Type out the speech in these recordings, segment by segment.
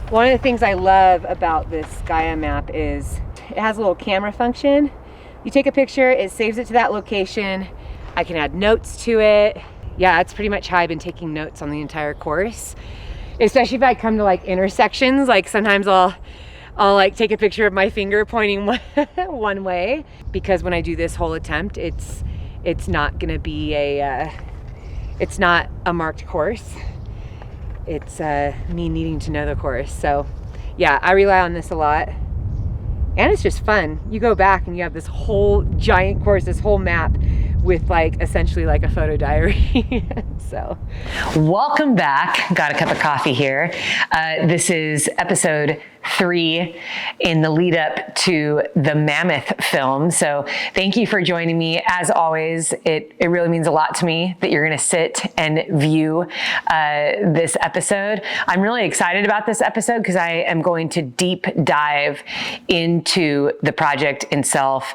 One of the things I love about this Gaia map is it has a little camera function. You take a picture, it saves it to that location. I can add notes to it. Yeah, that's pretty much how I've been taking notes on the entire course. Especially if I come to like intersections, like sometimes I'll like take a picture of my finger pointing one way, because when I do this whole attempt, it's not gonna be it's not a marked course. It's me needing to know the course. So yeah, I rely on this a lot. And it's just fun. You go back and you have this whole giant course, this whole map with like essentially like a photo diary. So welcome back. Got a cup of coffee here. This is episode 3 in the lead up to the Mammoth film. So thank you for joining me. As always, it really means a lot to me that you're going to sit and view this episode. I'm really excited about this episode because I am going to deep dive into the project itself,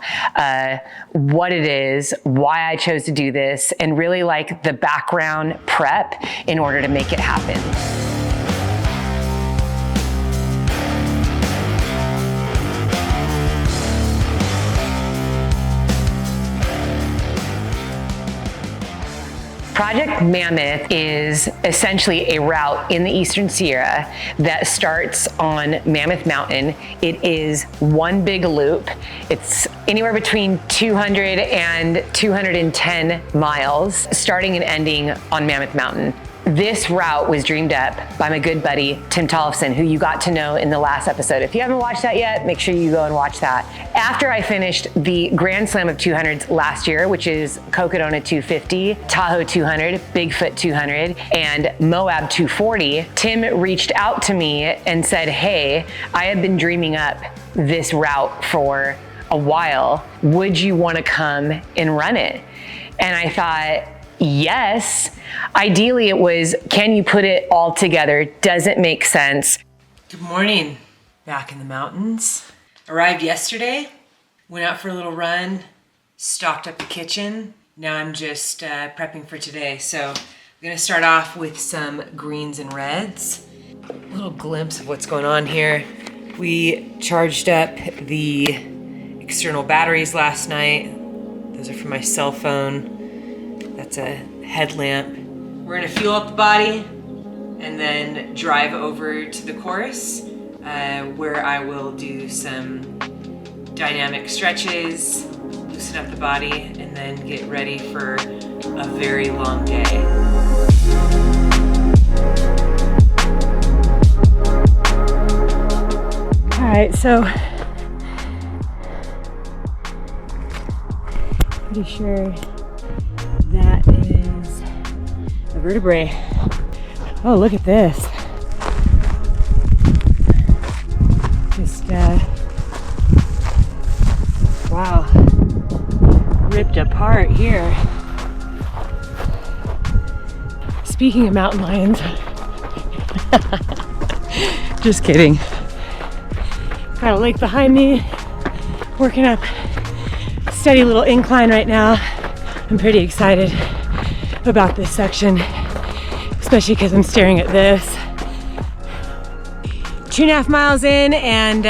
what it is, why I chose to do this, and really like the background prep in order to make it happen. Project Mammoth is essentially a route in the Eastern Sierra that starts on Mammoth Mountain. It is one big loop. It's anywhere between 200 and 210 miles, starting and ending on Mammoth Mountain. This route was dreamed up by my good buddy, Tim Tollefson, who you got to know in the last episode. If you haven't watched that yet, make sure you go and watch that. After I finished the Grand Slam of 200s last year, which is Cocodona 250, Tahoe 200, Bigfoot 200, and Moab 240, Tim reached out to me and said, hey, I have been dreaming up this route for a while. Would you want to come and run it? And I thought, yes. Ideally it was, can you put it all together? Does it make sense? Good morning, back in the mountains. Arrived yesterday, went out for a little run, stocked up the kitchen. Now I'm just prepping for today. So I'm gonna start off with some greens and reds. A little glimpse of what's going on here. We charged up the external batteries last night. Those are for my cell phone. That's a headlamp. We're gonna fuel up the body and then drive over to the course where I will do some dynamic stretches, loosen up the body, and then get ready for a very long day. All right, so pretty sure that is a vertebrae. Oh, look at this. Just, wow. Ripped apart here. Speaking of mountain lions. Just kidding. Got a lake behind me. Working up a steady little incline right now. I'm pretty excited about this section, especially because I'm staring at this. 2.5 miles in, and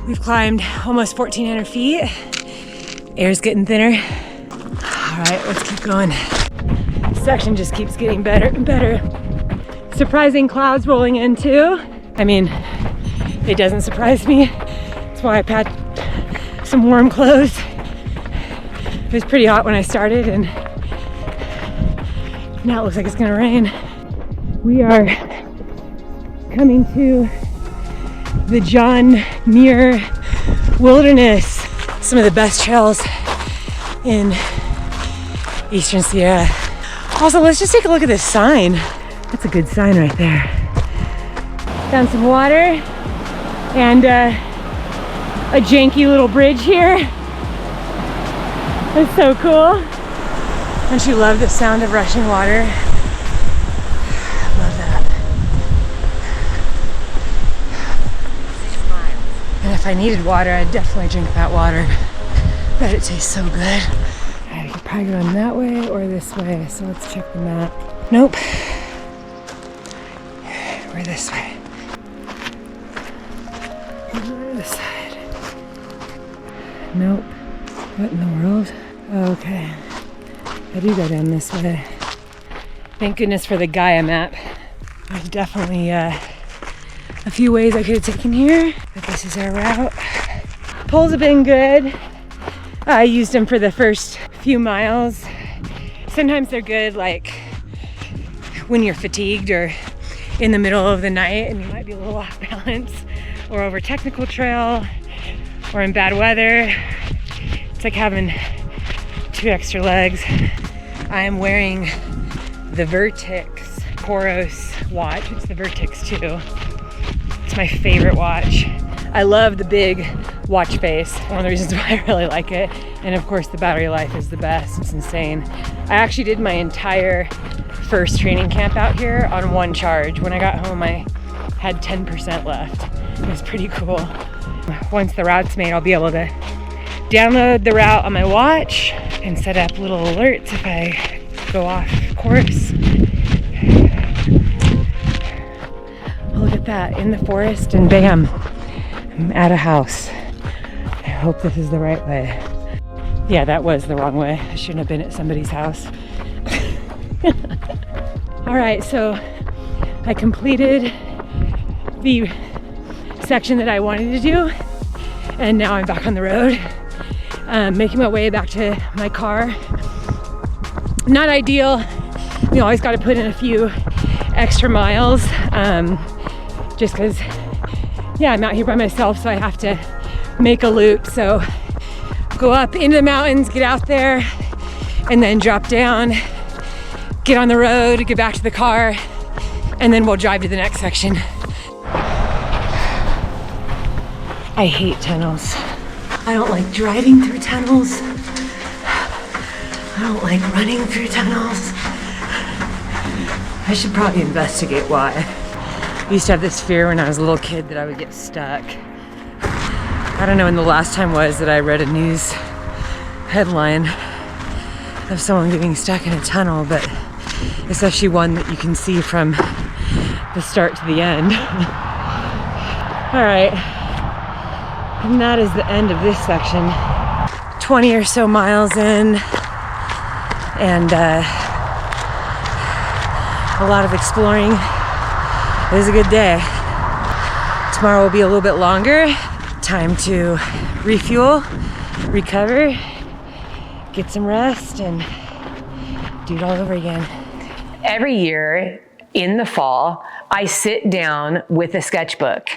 we've climbed almost 1,400 feet. Air's getting thinner. All right, let's keep going. This section just keeps getting better and better. Surprising clouds rolling in too. I mean, it doesn't surprise me. That's why I packed some warm clothes. It was pretty hot when I started, and now it looks like it's gonna rain. We are coming to the John Muir Wilderness. Some of the best trails in Eastern Sierra. Also, let's just take a look at this sign. That's a good sign right there. Found some water and a janky little bridge here. It's so cool. Don't you love the sound of rushing water? Love that. And if I needed water, I'd definitely drink that water. Bet it tastes so good. I could probably go in that way or this way, so let's check the map. Nope. We're this way. Nope. What in the world? Okay. I do go down this way. Thank goodness for the Gaia map. There's definitely a few ways I could have taken here, but this is our route. Poles have been good. I used them for the first few miles. Sometimes they're good like when you're fatigued or in the middle of the night and you might be a little off balance, or over technical trail, or in bad weather. It's like having 2 extra legs. I am wearing the Vertex Coros watch. It's the Vertex 2. It's my favorite watch. I love the big watch face. One of the reasons why I really like it. And of course the battery life is the best. It's insane. I actually did my entire first training camp out here on 1 charge. When I got home, I had 10% left. It was pretty cool. Once the route's made, I'll be able to download the route on my watch and set up little alerts if I go off course. Oh, look at that, in the forest, and bam, I'm at a house. I hope this is the right way. Yeah, that was the wrong way. I shouldn't have been at somebody's house. All right, so I completed the section that I wanted to do, and now I'm back on the road, making my way back to my car. Not ideal. You always got to put in a few extra miles, just because, yeah, I'm out here by myself, so I have to make a loop. So go up into the mountains, get out there, and then drop down, get on the road, get back to the car, and then we'll drive to the next section. I hate tunnels. I don't like driving through tunnels. I don't like running through tunnels. I should probably investigate why. I used to have this fear when I was a little kid that I would get stuck. I don't know when the last time was that I read a news headline of someone getting stuck in a tunnel, but especially one that you can see from the start to the end. All right, and that is the end of this section. 20 or so miles in, and a lot of exploring. It was a good day. Tomorrow will be a little bit longer. Time to refuel, recover, get some rest, and do it all over again. Every year in the fall, I sit down with a sketchbook.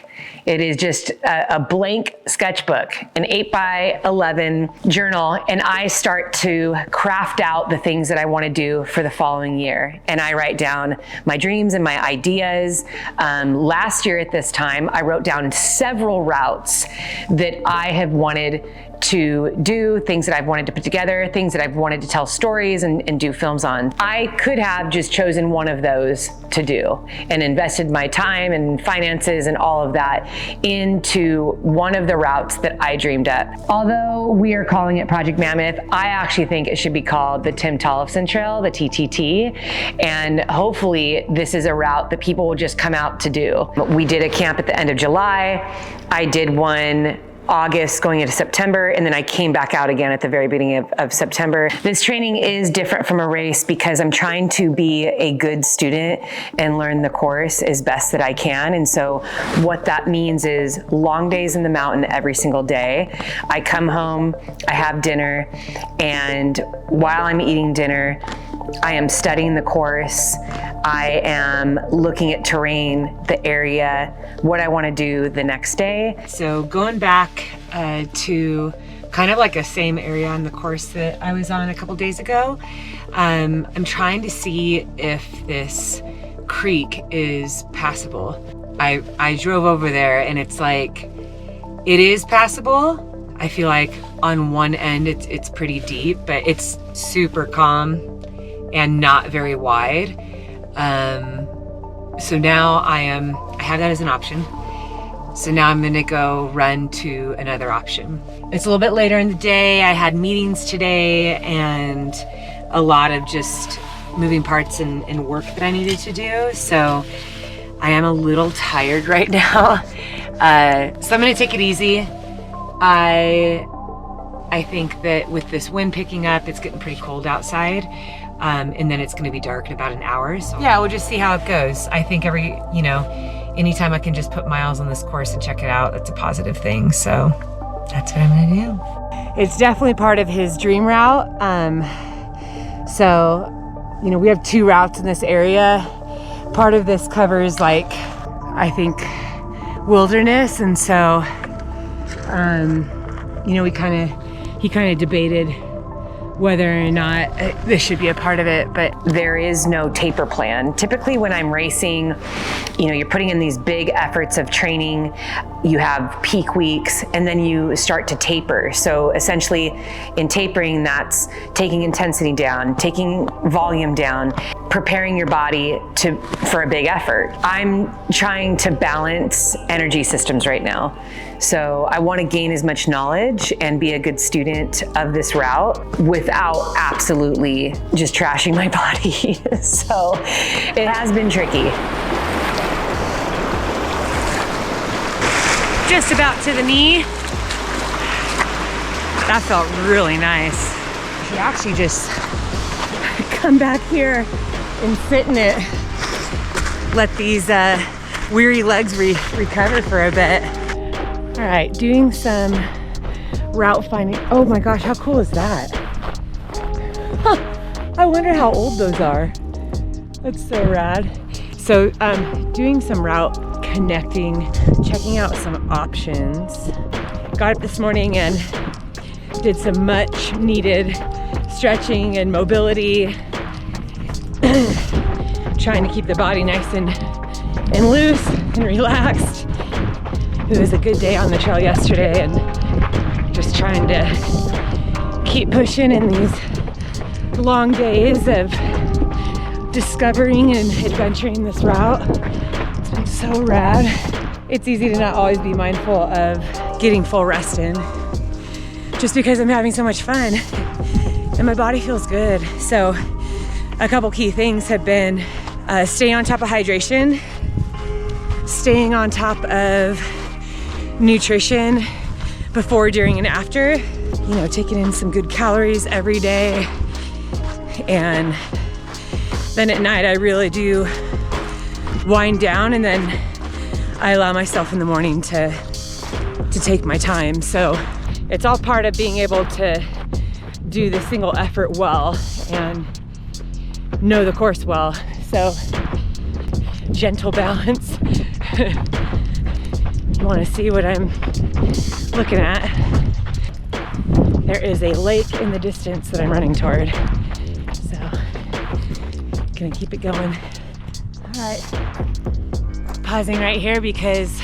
It is just a blank sketchbook, an 8x11 journal, and I start to craft out the things that I want to do for the following year. And I write down my dreams and my ideas. Last year at this time, I wrote down several routes that I have wanted to do, things that I've wanted to put together, things that I've wanted to tell stories and do films on. I could have just chosen one of those to do and invested my time and finances and all of that into one of the routes that I dreamed up. Although we are calling it Project Mammoth, I actually think it should be called the Tim Tollefson Trail, the TTT, and hopefully this is a route that people will just come out to do. We did a camp at the end of July. I did one August going into September, and then I came back out again at the very beginning of September. This training is different from a race because I'm trying to be a good student and learn the course as best that I can. And so what that means is long days in the mountain every single day. I come home, I have dinner, and while I'm eating dinner, I am studying the course. I am looking at terrain, the area, what I want to do the next day. So going back to kind of like a same area on the course that I was on a couple days ago, I'm trying to see if this creek is passable. I drove over there and it's like, it is passable. I feel like on one end it's pretty deep, but it's super calm and not very wide. So now I have that as an option. So now I'm gonna go run to another option. It's a little bit later in the day. I had meetings today and a lot of just moving parts and work that I needed to do. So I am a little tired right now. So I'm gonna take it easy. I I think that with this wind picking up, it's getting pretty cold outside. And then it's gonna be dark in about an hour. So yeah, we'll just see how it goes. I think anytime I can just put miles on this course and check it out, that's a positive thing. So that's what I'm gonna do. It's definitely part of his dream route. So, we have 2 routes in this area. Part of this covers I think wilderness. And so, he kind of debated whether or not this should be a part of it, but there is no taper plan. Typically when I'm racing, you're putting in these big efforts of training, you have peak weeks, and then you start to taper. So essentially in tapering, that's taking intensity down, taking volume down, preparing your body for a big effort. I'm trying to balance energy systems right now. So I want to gain as much knowledge and be a good student of this route without absolutely just trashing my body. So it has been tricky. Just about to the knee. That felt really nice. You actually just come back here and sit in it. Let these weary legs recover for a bit. All right, doing some route finding. Oh my gosh, how cool is that? Huh, I wonder how old those are. That's so rad. So doing some route connecting, checking out some options. Got up this morning and did some much needed stretching and mobility. Trying to keep the body nice and loose and relaxed. It was a good day on the trail yesterday, and just trying to keep pushing in these long days of discovering and adventuring this route. It's been so rad. It's easy to not always be mindful of getting full rest in, just because I'm having so much fun and my body feels good. So a couple key things have been staying on top of hydration, staying on top of nutrition before, during, and after. Taking in some good calories every day. And then at night I really do wind down, and then I allow myself in the morning to take my time. So it's all part of being able to do the single effort well and know the course well. So gentle balance. You want to see what I'm looking at? There is a lake in the distance that I'm running toward. So gonna keep it going. All right, pausing right here because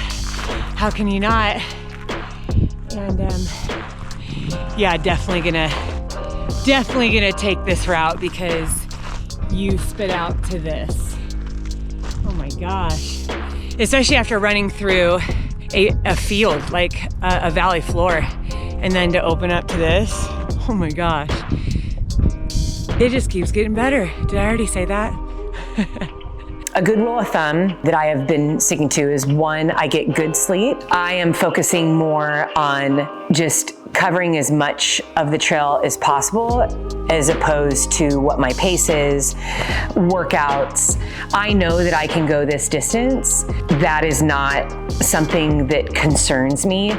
how can you not? And yeah, definitely gonna take this route because you spit out to this. Oh my gosh. Especially after running through a field, like a valley floor, and then to open up to this. Oh my gosh. It just keeps getting better. Did I already say that? A good rule of thumb that I have been sticking to is 1, I get good sleep. I am focusing more on just covering as much of the trail as possible as opposed to what my pace is, workouts. I know that I can go this distance. That is not something that concerns me.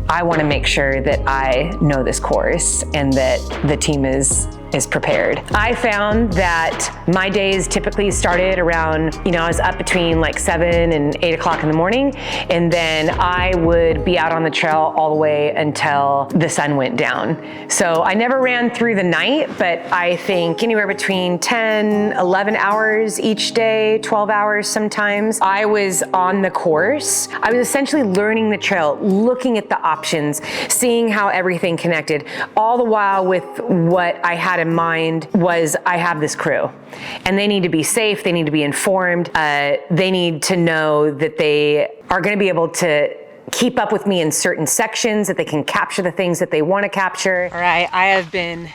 I want to make sure that I know this course and that the team is prepared. I found that my days typically started around, I was up between like 7 and 8 o'clock in the morning, and then I would be out on the trail all the way until the sun went down. So I never ran through the night, but I think anywhere between 10, 11 hours each day, 12 hours sometimes. I was on the course. I was essentially learning the trail, looking at the options, seeing how everything connected, all the while with what I had in mind was I have this crew and they need to be safe, they need to be informed, they need to know that they are going to be able to keep up with me in certain sections, that they can capture the things that they want to capture. All right, I have been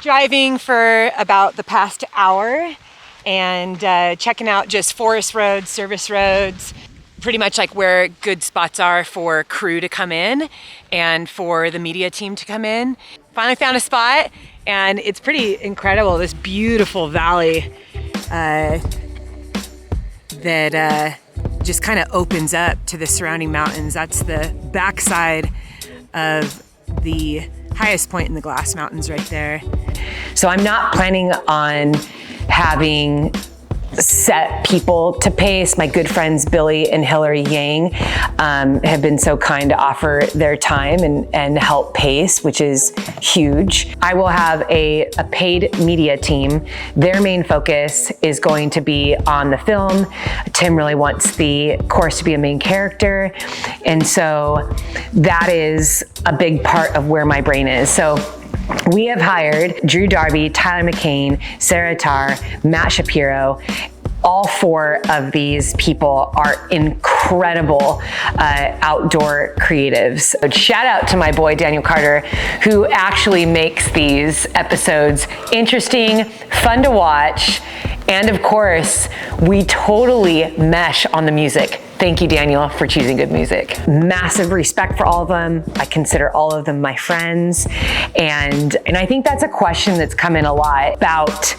driving for about the past hour and checking out just forest roads, service roads, pretty much like where good spots are for crew to come in and for the media team to come in. Finally found a spot, and it's pretty incredible, this beautiful valley that just kind of opens up to the surrounding mountains. That's the backside of the highest point in the Glass Mountains right there. So I'm not planning on having set people to pace. My good friends Billy and Hillary Yang have been so kind to offer their time and help pace, which is huge. I will have a paid media team. Their main focus is going to be on the film. Tim really wants the course to be a main character, and so that is a big part of where my brain is. So we have hired Drew Darby, Tyler McCain, Sarah Tarr, Matt Shapiro. All 4 of these people are incredible outdoor creatives. So shout out to my boy Daniel Carter, who actually makes these episodes interesting, fun to watch, and of course, we totally mesh on the music. Thank you, Daniel, for choosing good music. Massive respect for all of them. I consider all of them my friends. And I think that's a question that's come in a lot about,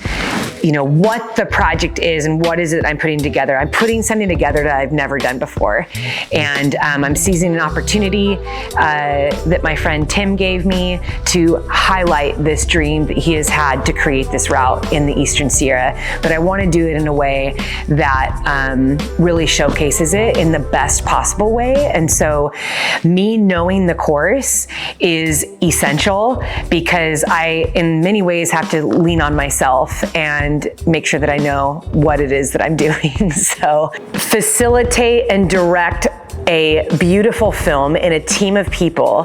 you know, what the project is and what is it I'm putting together. I'm putting something together that I've never done before. And I'm seizing an opportunity that my friend Tim gave me to highlight this dream that he has had to create this route in the Eastern Sierra. But I want to do it in a way that really showcases it in the best possible way. And so me knowing the course is essential, because I, in many ways, have to lean on myself and make sure that I know what it is that I'm doing. So facilitate and direct a beautiful film in a team of people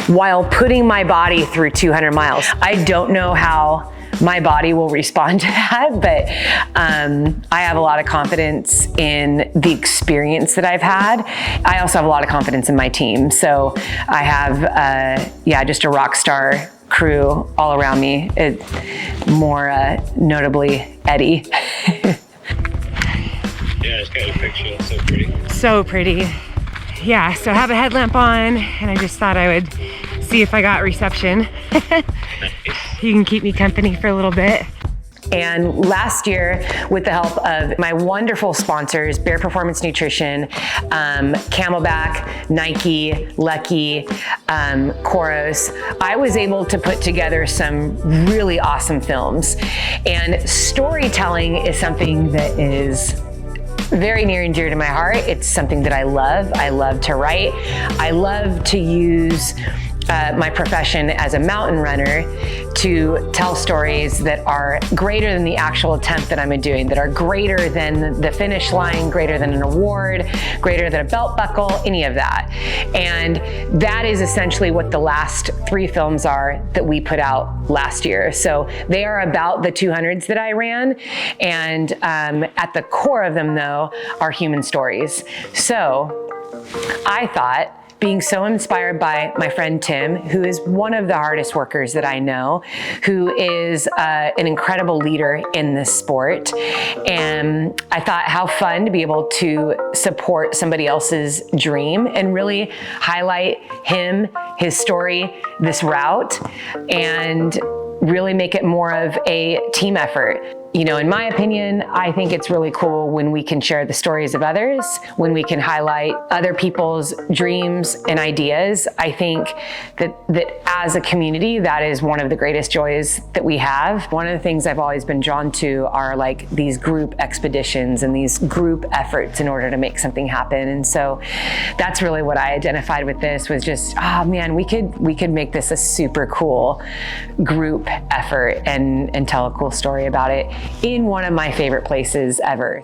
while putting my body through 200 miles. I don't know how my body will respond to that, but I have a lot of confidence in the experience that I've had. I also have a lot of confidence in my team. So I have, just a rock star crew all around me. More notably, Eddie. Yeah, it's got a picture. It's so pretty. So pretty. Yeah, so I have a headlamp on, and I just thought I would see if I got reception. You can keep me company for a little bit. And last year, with the help of my wonderful sponsors, Bear Performance Nutrition, Camelback, Nike, Lucky, Koros, I was able to put together some really awesome films. And storytelling is something that is very near and dear to my heart. It's something that I love. I love to write. I love to use my profession as a mountain runner to tell stories that are greater than the actual attempt that I'm doing, that are greater than the finish line, greater than an award, greater than a belt buckle, any of that. And that is essentially what the last 3 films are that we put out last year. So they are about the 200s that I ran. And at the core of them, though, are human stories. So I thought, being so inspired by my friend Tim, who is one of the hardest workers that I know, who is an incredible leader in this sport. And I thought how fun to be able to support somebody else's dream and really highlight him, his story, this route, and really make it more of a team effort. You know, in my opinion, I think it's really cool when we can share the stories of others, when we can highlight other people's dreams and ideas. I think that as a community, that is one of the greatest joys that we have. One of the things I've always been drawn to are like these group expeditions and these group efforts in order to make something happen. And so that's really what I identified with this, was just, oh man, we could make this a super cool group effort and tell a cool story about it in one of my favorite places ever.